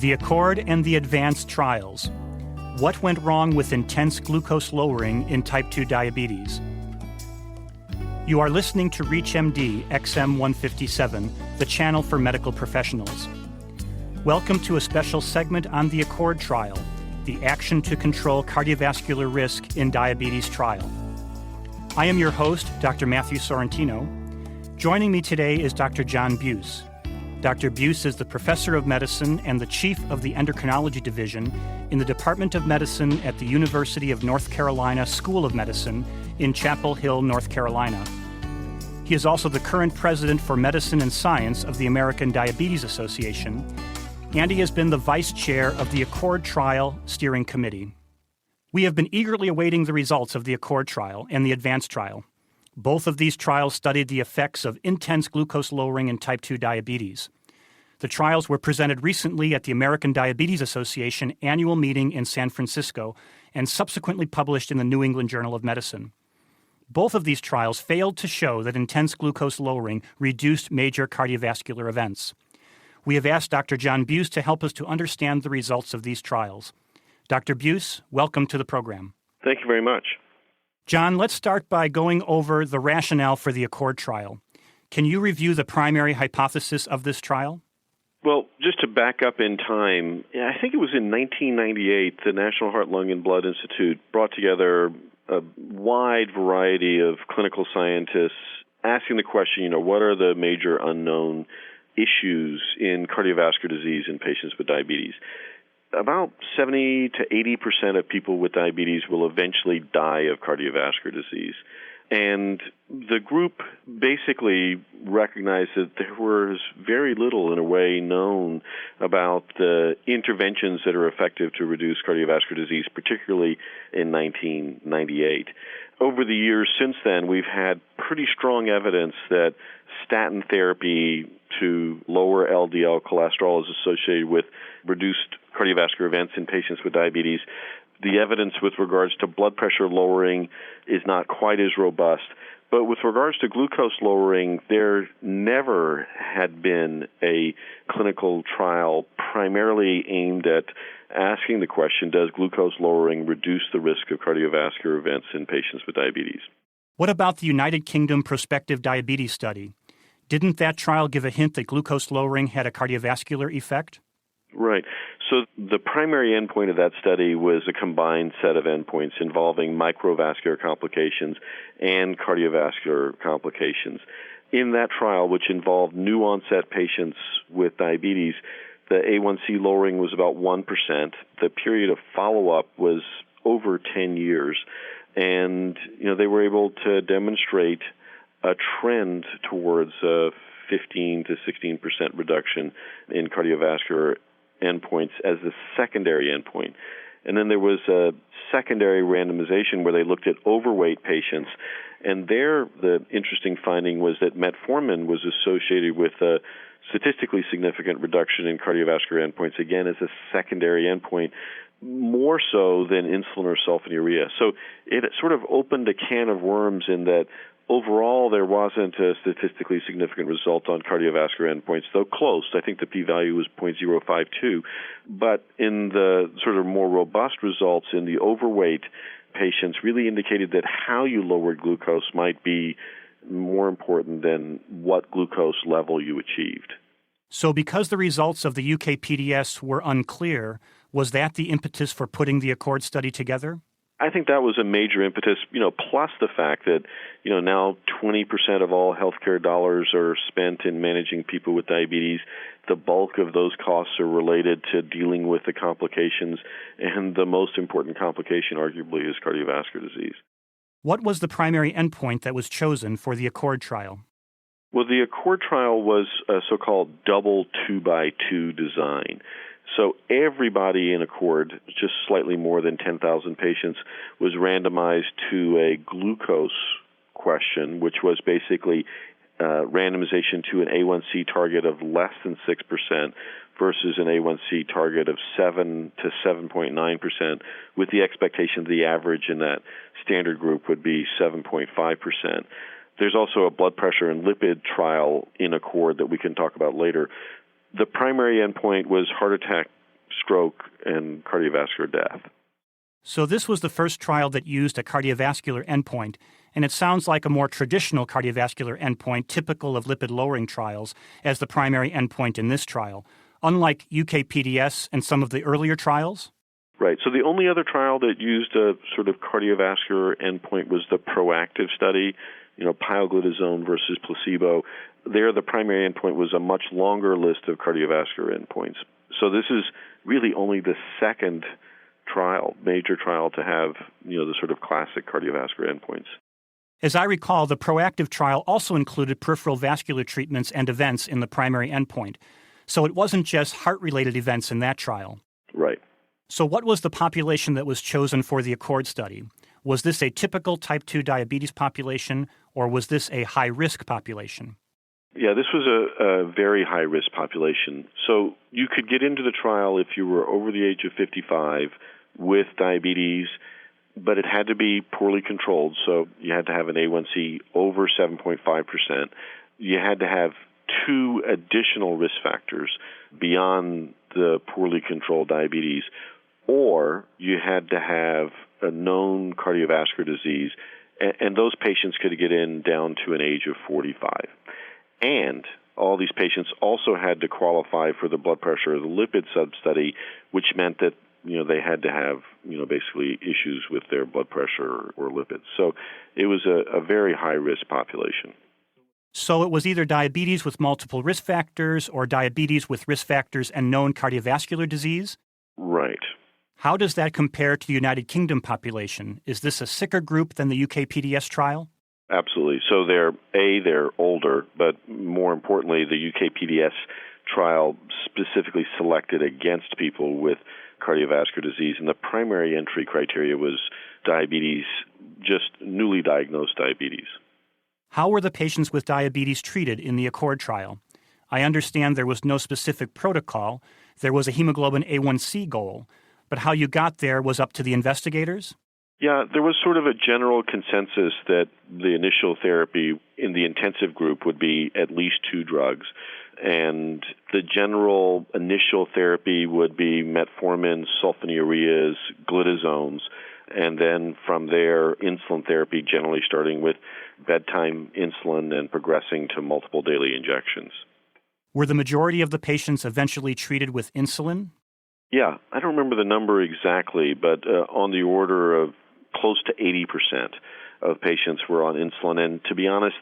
The Accord and the Advanced Trials. What went wrong with intense glucose lowering in type 2 diabetes? You are listening to ReachMD XM 157, the channel for medical professionals. Welcome to a special segment on the Accord trial, the Action to Control Cardiovascular Risk in Diabetes trial. I am your host, Dr. Matthew Sorrentino. Joining me today is Dr. John Buse. Dr. Buse is the Professor of Medicine and the Chief of the Endocrinology Division in the Department of Medicine at the University of North Carolina School of Medicine in Chapel Hill, North Carolina. He is also the current President for Medicine and Science of the American Diabetes Association, and he has been the Vice Chair of the Accord Trial Steering Committee. We have been eagerly awaiting the results of the Accord trial and the Advanced trial. Both of these trials studied the effects of intense glucose lowering in type 2 diabetes. The trials were presented recently at the American Diabetes Association annual meeting in San Francisco and subsequently published in the New England Journal of Medicine. Both of these trials failed to show that intense glucose lowering reduced major cardiovascular events. We have asked Dr. John Buse to help us to understand the results of these trials. Dr. Buse, welcome to the program. Thank you very much. John, let's start by going over the rationale for the Accord trial. Can you review the primary hypothesis of this trial? Well, just to back up in time, I think it was in 1998, the National Heart, Lung, and Blood Institute brought together a wide variety of clinical scientists asking the question, what are the major unknown issues in cardiovascular disease in patients with diabetes? About 70 to 80% of people with diabetes will eventually die of cardiovascular disease. And the group basically recognized that there was very little, in a way, known about the interventions that are effective to reduce cardiovascular disease, particularly in 1998. Over the years since then, we've had pretty strong evidence that statin therapy to lower LDL cholesterol is associated with reduced cardiovascular events in patients with diabetes. The evidence with regards to blood pressure lowering is not quite as robust. But with regards to glucose lowering, there never had been a clinical trial primarily aimed at asking the question, does glucose lowering reduce the risk of cardiovascular events in patients with diabetes? What about the United Kingdom prospective diabetes study? Didn't that trial give a hint that glucose lowering had a cardiovascular effect? Right. So the primary endpoint of that study was a combined set of endpoints involving microvascular complications and cardiovascular complications. In that trial, which involved new-onset patients with diabetes, the A1C lowering was about 1%. The period of follow-up was over 10 years. And, they were able to demonstrate a trend towards a 15 to 16% reduction in cardiovascular endpoints as the secondary endpoint. And then there was a secondary randomization where they looked at overweight patients. And there, the interesting finding was that metformin was associated with a statistically significant reduction in cardiovascular endpoints, again, as a secondary endpoint, more so than insulin or sulfonylurea. So it sort of opened a can of worms in that overall, there wasn't a statistically significant result on cardiovascular endpoints, though close. I think the p-value was 0.052. But in the sort of more robust results in the overweight patients really indicated that how you lowered glucose might be more important than what glucose level you achieved. So because the results of the UK PDS were unclear, was that the impetus for putting the Accord study together? I think that was a major impetus, plus the fact that, now 20% of all healthcare dollars are spent in managing people with diabetes. The bulk of those costs are related to dealing with the complications, and the most important complication, arguably, is cardiovascular disease. What was the primary endpoint that was chosen for the Accord trial? Well, the Accord trial was a so-called double 2x2 design. So everybody in Accord, just slightly more than 10,000 patients, was randomized to a glucose question, which was basically randomization to an A1C target of less than 6% versus an A1C target of 7 to 7.9%, with the expectation the average in that standard group would be 7.5%. There's also a blood pressure and lipid trial in Accord that we can talk about later. The primary endpoint was heart attack stroke and cardiovascular death. So this was the first trial that used a cardiovascular endpoint, and it sounds like a more traditional cardiovascular endpoint typical of lipid-lowering trials as the primary endpoint in this trial, unlike UKPDS and some of the earlier trials? Right. So the only other trial that used a sort of cardiovascular endpoint was the PROACTIVE study, pioglitazone versus placebo. There, the primary endpoint was a much longer list of cardiovascular endpoints. So this is really only the second major trial to have, the sort of classic cardiovascular endpoints. As I recall, the PROACTIVE trial also included peripheral vascular treatments and events in the primary endpoint. So it wasn't just heart-related events in that trial. Right. So what was the population that was chosen for the ACCORD study? Was this a typical type 2 diabetes population, or was this a high-risk population? Yeah, this was a very high-risk population. So you could get into the trial if you were over the age of 55 with diabetes, but it had to be poorly controlled. So you had to have an A1C over 7.5%. You had to have 2 additional risk factors beyond the poorly controlled diabetes, or you had to have a known cardiovascular disease, and those patients could get in down to an age of 45. And all these patients also had to qualify for the blood pressure or the lipid sub-study, which meant that they had to have basically issues with their blood pressure or lipids. So it was a very high-risk population. So it was either diabetes with multiple risk factors or diabetes with risk factors and known cardiovascular disease? Right. How does that compare to the United Kingdom population? Is this a sicker group than the UKPDS trial? Absolutely. So they're older, but more importantly, the UKPDS trial specifically selected against people with cardiovascular disease, and the primary entry criteria was diabetes, just newly diagnosed diabetes. How were the patients with diabetes treated in the ACCORD trial? I understand there was no specific protocol. There was a hemoglobin A1C goal, but how you got there was up to the investigators? Yeah, there was sort of a general consensus that the initial therapy in the intensive group would be at least 2 drugs. And the general initial therapy would be metformin, sulfonylureas, glitazones, and then from there, insulin therapy, generally starting with bedtime insulin and progressing to multiple daily injections. Were the majority of the patients eventually treated with insulin? Yeah, I don't remember the number exactly, but on the order of close to 80% of patients were on insulin. And to be honest,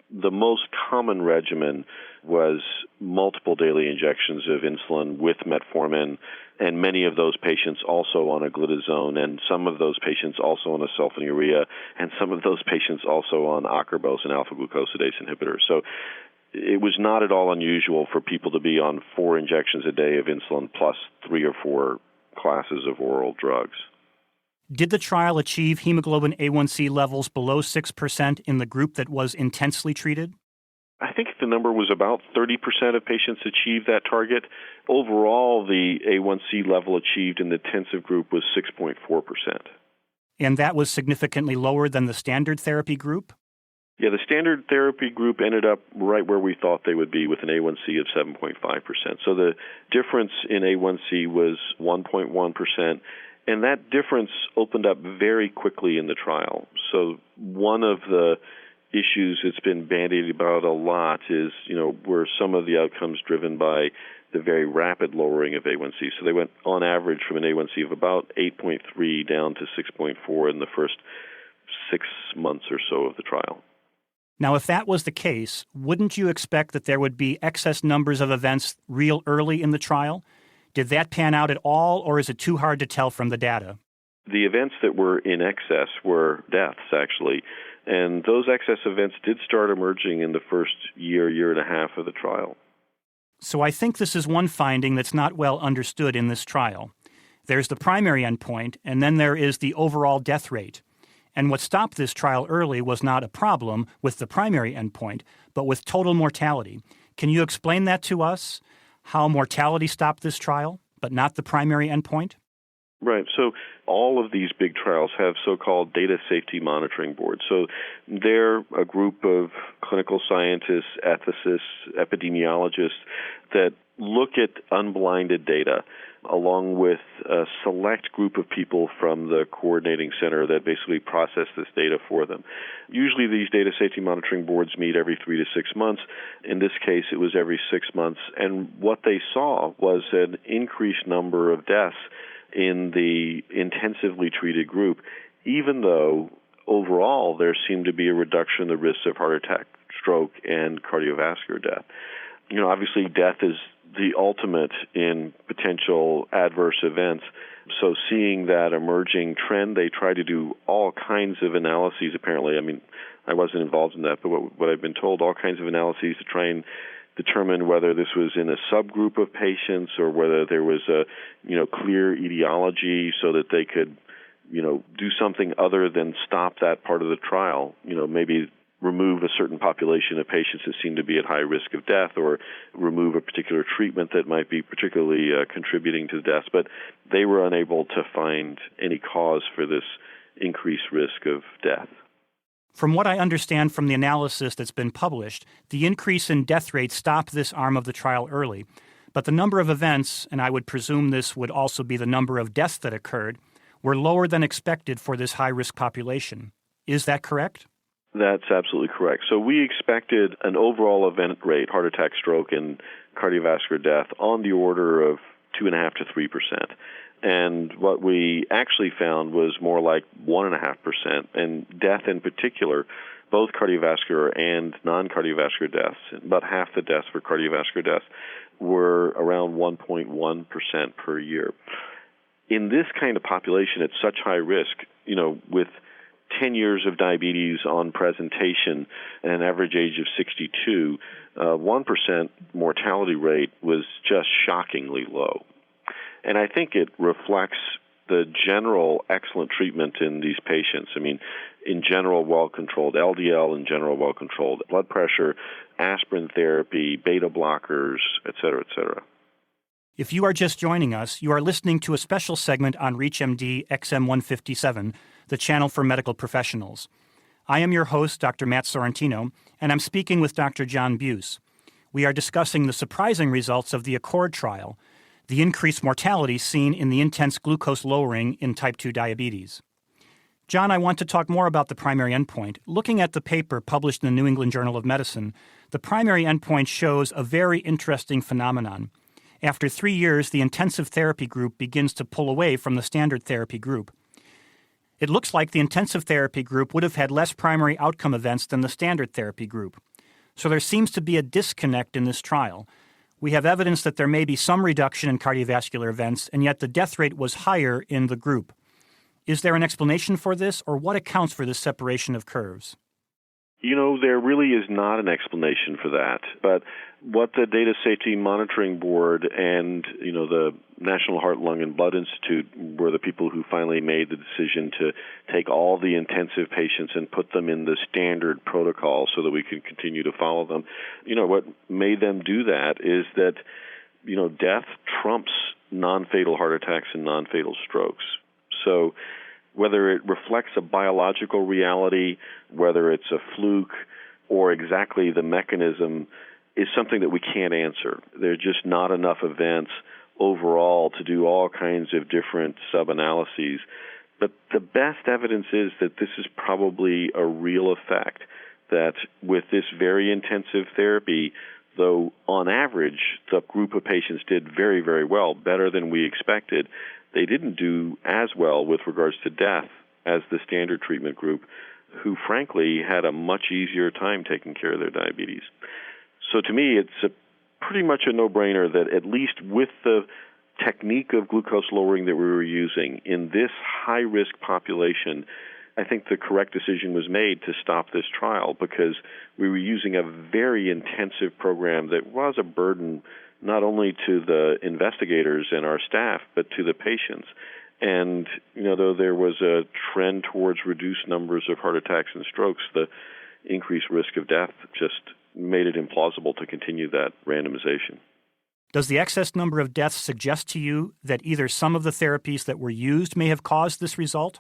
the most common regimen was multiple daily injections of insulin with metformin, and many of those patients also on a glitazone, and some of those patients also on a sulfonylurea, and some of those patients also on acarbose, an alpha-glucosidase inhibitor. So it was not at all unusual for people to be on 4 injections a day of insulin plus 3 or 4 classes of oral drugs. Did the trial achieve hemoglobin A1C levels below 6% in the group that was intensely treated? I think the number was about 30% of patients achieved that target. Overall, the A1C level achieved in the intensive group was 6.4%. And that was significantly lower than the standard therapy group? Yeah, the standard therapy group ended up right where we thought they would be with an A1C of 7.5%. So the difference in A1C was 1.1%. And that difference opened up very quickly in the trial. So one of the issues that's been bandied about a lot is, were some of the outcomes driven by the very rapid lowering of A1C. So they went on average from an A1C of about 8.3 down to 6.4 in the first 6 months or so of the trial. Now, if that was the case, wouldn't you expect that there would be excess numbers of events real early in the trial? Did that pan out at all, or is it too hard to tell from the data? The events that were in excess were deaths, actually. And those excess events did start emerging in the first year and a half of the trial. So I think this is one finding that's not well understood in this trial. There's the primary endpoint, and then there is the overall death rate. And what stopped this trial early was not a problem with the primary endpoint, but with total mortality. Can you explain that to us? How mortality stopped this trial, but not the primary endpoint? Right. So all of these big trials have so-called data safety monitoring boards. So they're a group of clinical scientists, ethicists, epidemiologists that look at unblinded data along with a select group of people from the coordinating center that basically process this data for them. Usually these data safety monitoring boards meet every 3 to 6 months. In this case, it was every 6 months. And what they saw was an increased number of deaths in the intensively treated group, even though overall there seemed to be a reduction in the risk of heart attack, stroke, and cardiovascular death. Obviously death is the ultimate in potential adverse events. So seeing that emerging trend, they try to do all kinds of analyses, apparently. I mean, I wasn't involved in that, but what I've been told, all kinds of analyses to try and determine whether this was in a subgroup of patients or whether there was a, clear etiology so that they could, do something other than stop that part of the trial, maybe remove a certain population of patients that seem to be at high risk of death or remove a particular treatment that might be particularly contributing to deaths. But they were unable to find any cause for this increased risk of death. From what I understand from the analysis that's been published, the increase in death rate stopped this arm of the trial early. But the number of events, and I would presume this would also be the number of deaths that occurred, were lower than expected for this high-risk population. Is that correct? That's absolutely correct. So we expected an overall event rate, heart attack, stroke, and cardiovascular death on the order of 2.5% to 3%. And what we actually found was more like 1.5%. And death in particular, both cardiovascular and non-cardiovascular deaths, about half the deaths for cardiovascular deaths, were around 1.1% per year. In this kind of population at such high risk, with 10 years of diabetes on presentation and an average age of 62, 1% mortality rate was just shockingly low. And I think it reflects the general excellent treatment in these patients. I mean, in general, well-controlled LDL, in general, well-controlled blood pressure, aspirin therapy, beta blockers, et cetera, et cetera. If you are just joining us, you are listening to a special segment on ReachMD XM157, the channel for medical professionals. I am your host, Dr. Matt Sorrentino, and I'm speaking with Dr. John Buse. We are discussing the surprising results of the ACCORD trial, the increased mortality seen in the intense glucose lowering in type 2 diabetes. John, I want to talk more about the primary endpoint. Looking at the paper published in the New England Journal of Medicine, the primary endpoint shows a very interesting phenomenon. After 3 years, the intensive therapy group begins to pull away from the standard therapy group. It looks like the intensive therapy group would have had less primary outcome events than the standard therapy group. So there seems to be a disconnect in this trial. We have evidence that there may be some reduction in cardiovascular events, and yet the death rate was higher in the group. Is there an explanation for this, or what accounts for this separation of curves? There really is not an explanation for that. But what the Data Safety Monitoring Board and, the National Heart, Lung, and Blood Institute were the people who finally made the decision to take all the intensive patients and put them in the standard protocol so that we could continue to follow them. What made them do that is that, death trumps non-fatal heart attacks and non-fatal strokes. So whether it reflects a biological reality, whether it's a fluke, or exactly the mechanism is something that we can't answer. There are just not enough events overall to do all kinds of different sub-analyses. But the best evidence is that this is probably a real effect, that with this very intensive therapy, though on average the group of patients did very, very well, better than we expected, they didn't do as well with regards to death as the standard treatment group, who frankly had a much easier time taking care of their diabetes. So to me, it's pretty much a no-brainer that at least with the technique of glucose lowering that we were using in this high-risk population, I think the correct decision was made to stop this trial because we were using a very intensive program that was a burden not only to the investigators and our staff, but to the patients. And, though there was a trend towards reduced numbers of heart attacks and strokes, the increased risk of death just made it implausible to continue that randomization. Does the excess number of deaths suggest to you that either some of the therapies that were used may have caused this result?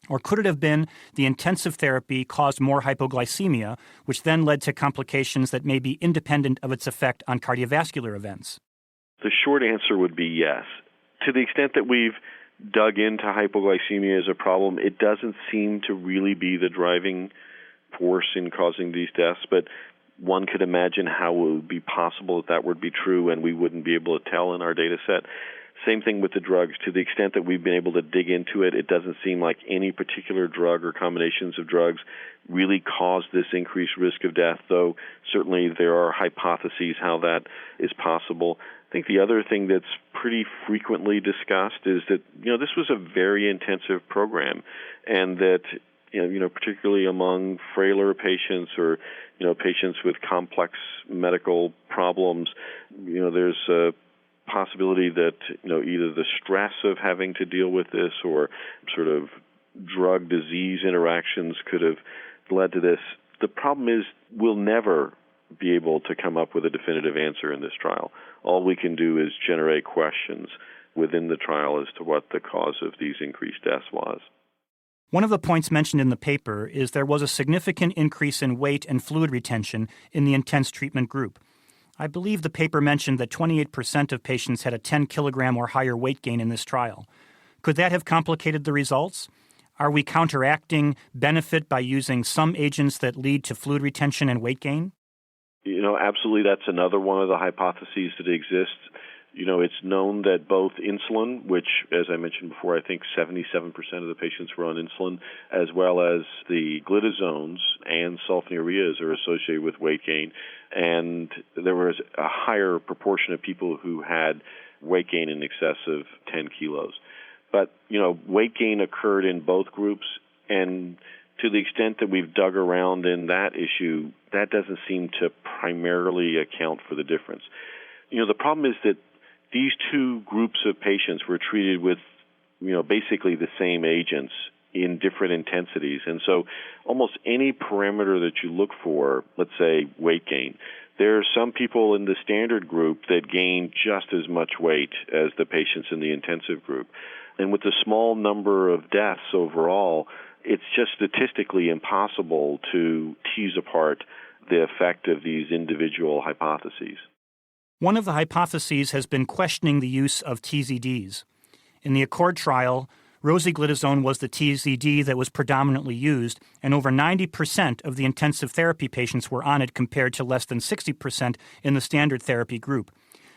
Or could it have been the intensive therapy caused more hypoglycemia, which then led to complications that may be independent of its effect on cardiovascular events? The short answer would be yes. To the extent that we've dug into hypoglycemia as a problem, it doesn't seem to really be the driving force in causing these deaths, but one could imagine how it would be possible that would be true and we wouldn't be able to tell in our data set. Same thing with the drugs. To the extent that we've been able to dig into it, it doesn't seem like any particular drug or combinations of drugs really caused this increased risk of death, though certainly there are hypotheses how that is possible. I think the other thing that's pretty frequently discussed is that, this was a very intensive program, and that, particularly among frailer patients or, patients with complex medical problems, there's a possibility that, either the stress of having to deal with this or sort of drug disease interactions could have led to this. The problem is we'll never be able to come up with a definitive answer in this trial. All we can do is generate questions within the trial as to what the cause of these increased deaths was. One of the points mentioned in the paper is there was a significant increase in weight and fluid retention in the intense treatment group. I believe the paper mentioned that 28% of patients had a 10 kilogram or higher weight gain in this trial. Could that have complicated the results? Are we counteracting benefit by using some agents that lead to fluid retention and weight gain? Absolutely, that's another one of the hypotheses that exists. It's known that both insulin, which, as I mentioned before, I think 77% of the patients were on insulin, as well as the glitazones and sulfonylureas are associated with weight gain. And there was a higher proportion of people who had weight gain in excess of 10 kilos. But, weight gain occurred in both groups, and to the extent that we've dug around in that issue, that doesn't seem to primarily account for the difference. The problem is that these two groups of patients were treated with, basically the same agents in different intensities. And so almost any parameter that you look for, let's say weight gain, there are some people in the standard group that gain just as much weight as the patients in the intensive group. And with the small number of deaths overall, it's just statistically impossible to tease apart the effect of these individual hypotheses. One of the hypotheses has been questioning the use of TZDs. In the ACCORD trial, rosiglitazone was the TZD that was predominantly used, and over 90% of the intensive therapy patients were on it compared to less than 60% in the standard therapy group.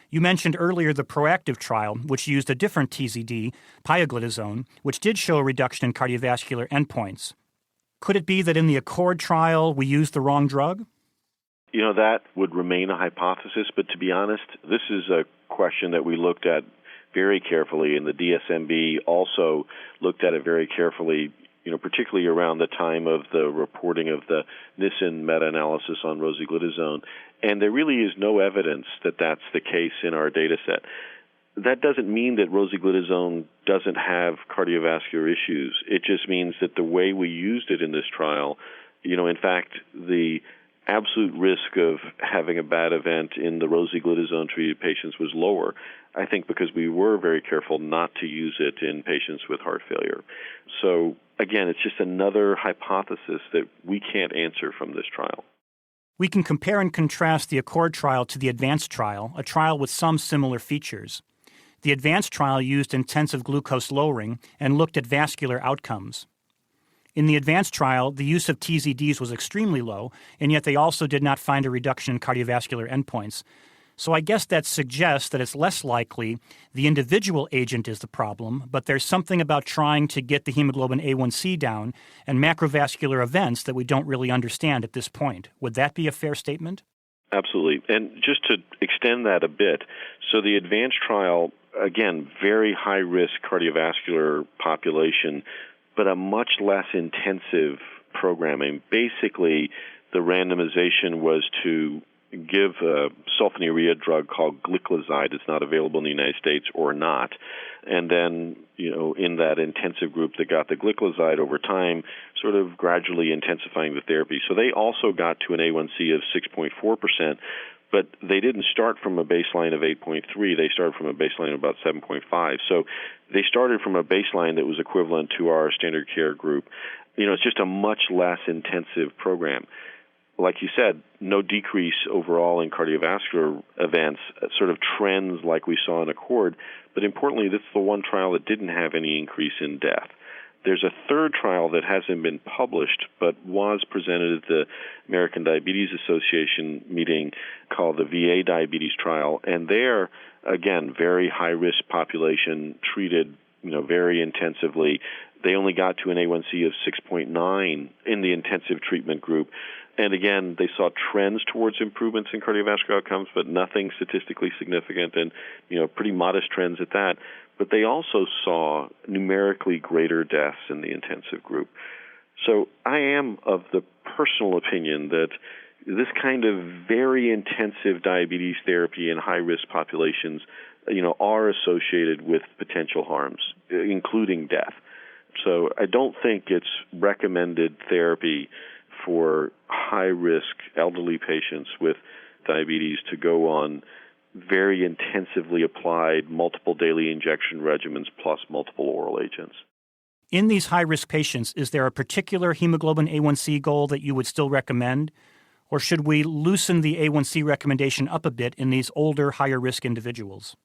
You mentioned earlier the PROACTIVE trial, which used a different TZD, pioglitazone, which did show a reduction in cardiovascular endpoints. Could it be that in the ACCORD trial we used the wrong drug? That would remain a hypothesis, but to be honest, this is a question that we looked at very carefully, and the DSMB also looked at it very carefully, particularly around the time of the reporting of the Nissen meta-analysis on rosiglitazone, and there really is no evidence that that's the case in our data set. That doesn't mean that rosiglitazone doesn't have cardiovascular issues. It just means that the way we used it in this trial, in fact, the absolute risk of having a bad event in the rosiglitazone-treated patients was lower, I think because we were very careful not to use it in patients with heart failure. So, again, it's just another hypothesis that we can't answer from this trial. We can compare and contrast the ACCORD trial to the ADVANCE trial, a trial with some similar features. The ADVANCE trial used intensive glucose lowering and looked at vascular outcomes. In the ADVANCE trial, the use of TZDs was extremely low, and yet they also did not find a reduction in cardiovascular endpoints. So I guess that suggests that it's less likely the individual agent is the problem, but there's something about trying to get the hemoglobin A1C down and macrovascular events that we don't really understand at this point. Would that be a fair statement? Absolutely. And just to extend that a bit, so the ADVANCE trial, again, very high-risk cardiovascular population, but a much less intensive programming. Basically, the randomization was to give a sulfonylurea drug called gliclazide. It's not available in the United States or not. And then, in that intensive group that got the gliclazide over time, sort of gradually intensifying the therapy. So they also got to an A1C of 6.4%, but they didn't start from a baseline of 8.3. They started from a baseline of about 7.5. So they started from a baseline that was equivalent to our standard care group. It's just a much less intensive program. Like you said, no decrease overall in cardiovascular events, sort of trends like we saw in ACCORD. But importantly, this is the one trial that didn't have any increase in death. There's a third trial that hasn't been published but was presented at the American Diabetes Association meeting called the VA Diabetes Trial. And there, again, very high-risk population treated very intensively. They only got to an A1C of 6.9 in the intensive treatment group. And again, they saw trends towards improvements in cardiovascular outcomes, but nothing statistically significant and, pretty modest trends at that. But they also saw numerically greater deaths in the intensive group. So I am of the personal opinion that this kind of very intensive diabetes therapy in high-risk populations, are associated with potential harms, including death. So I don't think it's recommended therapy for high-risk elderly patients with diabetes to go on very intensively applied multiple daily injection regimens plus multiple oral agents. In these high-risk patients, is there a particular hemoglobin A1C goal that you would still recommend? Or should we loosen the A1C recommendation up a bit in these older, higher-risk individuals?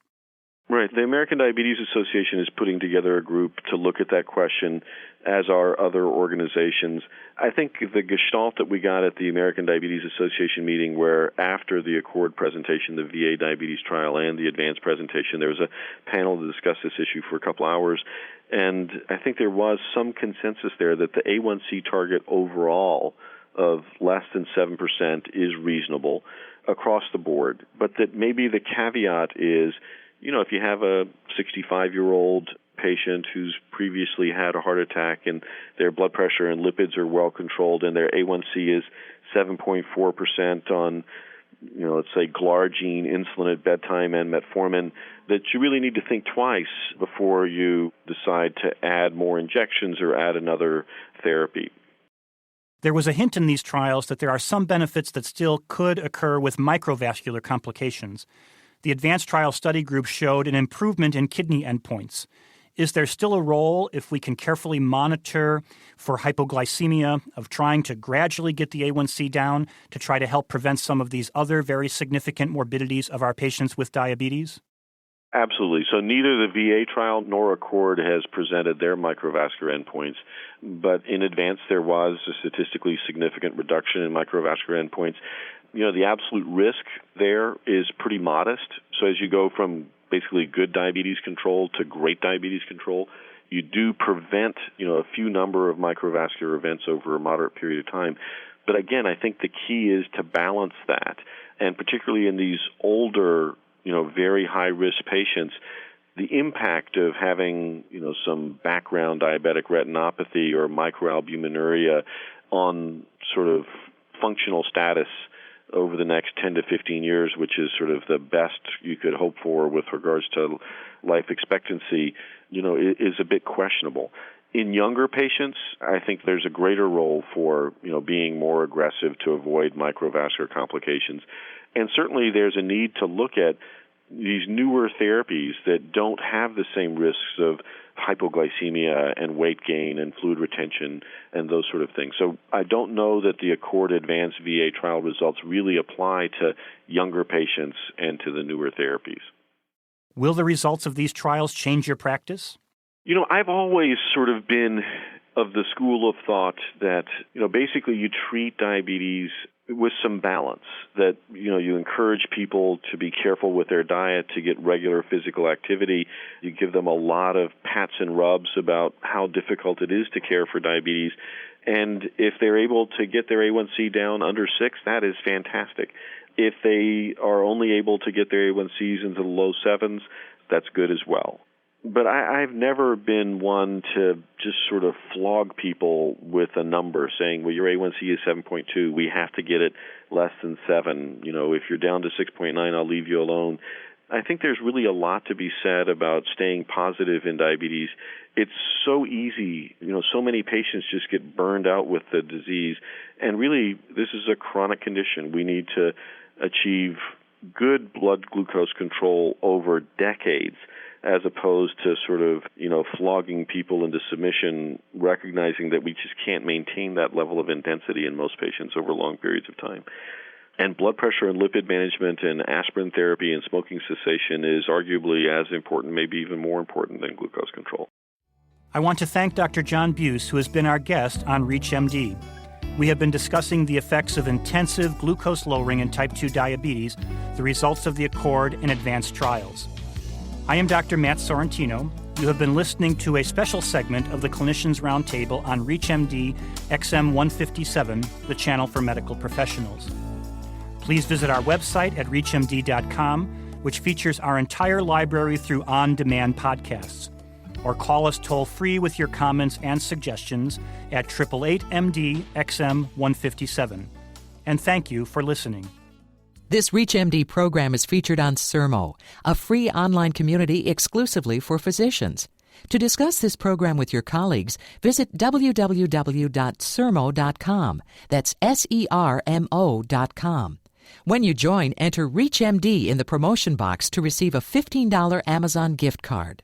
Right. The American Diabetes Association is putting together a group to look at that question, as are other organizations. I think the gestalt that we got at the American Diabetes Association meeting, where after the ACCORD presentation, the VA diabetes trial, and the advanced presentation, there was a panel to discuss this issue for a couple hours. And I think there was some consensus there that the A1C target overall of less than 7% is reasonable across the board, but that maybe the caveat is, if you have a 65-year-old patient who's previously had a heart attack and their blood pressure and lipids are well controlled and their A1C is 7.4% on, let's say glargine, insulin at bedtime, and metformin, that you really need to think twice before you decide to add more injections or add another therapy. There was a hint in these trials that there are some benefits that still could occur with microvascular complications. The advanced trial study group showed an improvement in kidney endpoints. Is there still a role, if we can carefully monitor for hypoglycemia, of trying to gradually get the A1C down to try to help prevent some of these other very significant morbidities of our patients with diabetes? Absolutely. So neither the VA trial nor ACCORD has presented their microvascular endpoints, but in advance there was a statistically significant reduction in microvascular endpoints. The absolute risk there is pretty modest. So as you go from basically good diabetes control to great diabetes control, you do prevent, a few number of microvascular events over a moderate period of time. But again, I think the key is to balance that. And particularly in these older, very high-risk patients, the impact of having, some background diabetic retinopathy or microalbuminuria on sort of functional status over the next 10 to 15 years, which is sort of the best you could hope for with regards to life expectancy, is a bit questionable. In younger patients, I think there's a greater role for, being more aggressive to avoid microvascular complications. And certainly there's a need to look at these newer therapies that don't have the same risks of hypoglycemia and weight gain and fluid retention and those sort of things. So I don't know that the ACCORD Advanced VA trial results really apply to younger patients and to the newer therapies. Will the results of these trials change your practice? I've always sort of been of the school of thought that, basically you treat diabetes with some balance, that, you encourage people to be careful with their diet, to get regular physical activity. You give them a lot of pats and rubs about how difficult it is to care for diabetes. And if they're able to get their A1C down under 6, that is fantastic. If they are only able to get their A1Cs into the low 7s, that's good as well. But I've never been one to just sort of flog people with a number saying, well, your A1C is 7.2. We have to get it less than 7. If you're down to 6.9, I'll leave you alone. I think there's really a lot to be said about staying positive in diabetes. It's so easy. So many patients just get burned out with the disease. And really, this is a chronic condition. We need to achieve good blood glucose control over decades, as opposed to sort of, flogging people into submission, recognizing that we just can't maintain that level of intensity in most patients over long periods of time. And blood pressure and lipid management and aspirin therapy and smoking cessation is arguably as important, maybe even more important than glucose control. I want to thank Dr. John Buse, who has been our guest on ReachMD. We have been discussing the effects of intensive glucose lowering in type 2 diabetes, the results of the ACCORD and ADVANCE trials. I am Dr. Matt Sorrentino. You have been listening to a special segment of the Clinicians Roundtable on ReachMD XM 157, the channel for medical professionals. Please visit our website at reachmd.com, which features our entire library through on-demand podcasts. Or call us toll-free with your comments and suggestions at 888-MD-XM-157. And thank you for listening. This ReachMD program is featured on Sermo, a free online community exclusively for physicians. To discuss this program with your colleagues, visit www.sermo.com. That's SERMO.com. When you join, enter ReachMD in the promotion box to receive a $15 Amazon gift card.